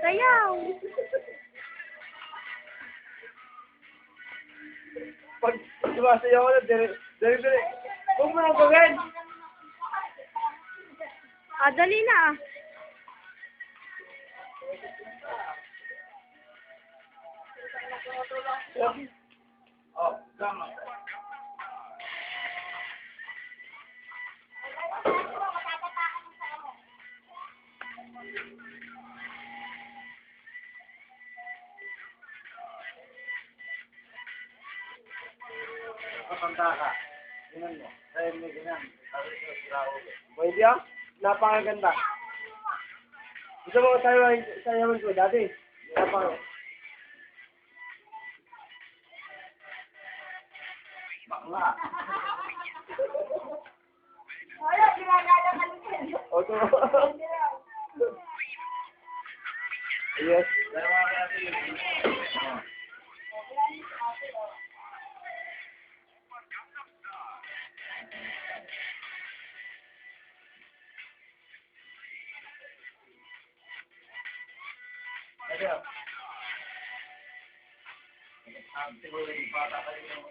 Sayaw! Pag sumasayaw ko na, dire. Huwag mo nang gawin! Ah, dali na ah. Oh, tama. Kapanta ka. Tingnan mo. Tayo mo ganyan. Pwede ah? Napakaganda. Gusto mo sayawan ko dati? Napakaganda. Bakla. Wala, ginagala ka nito. Oto. Yes. Ayo. Siguro yung bata kayo ng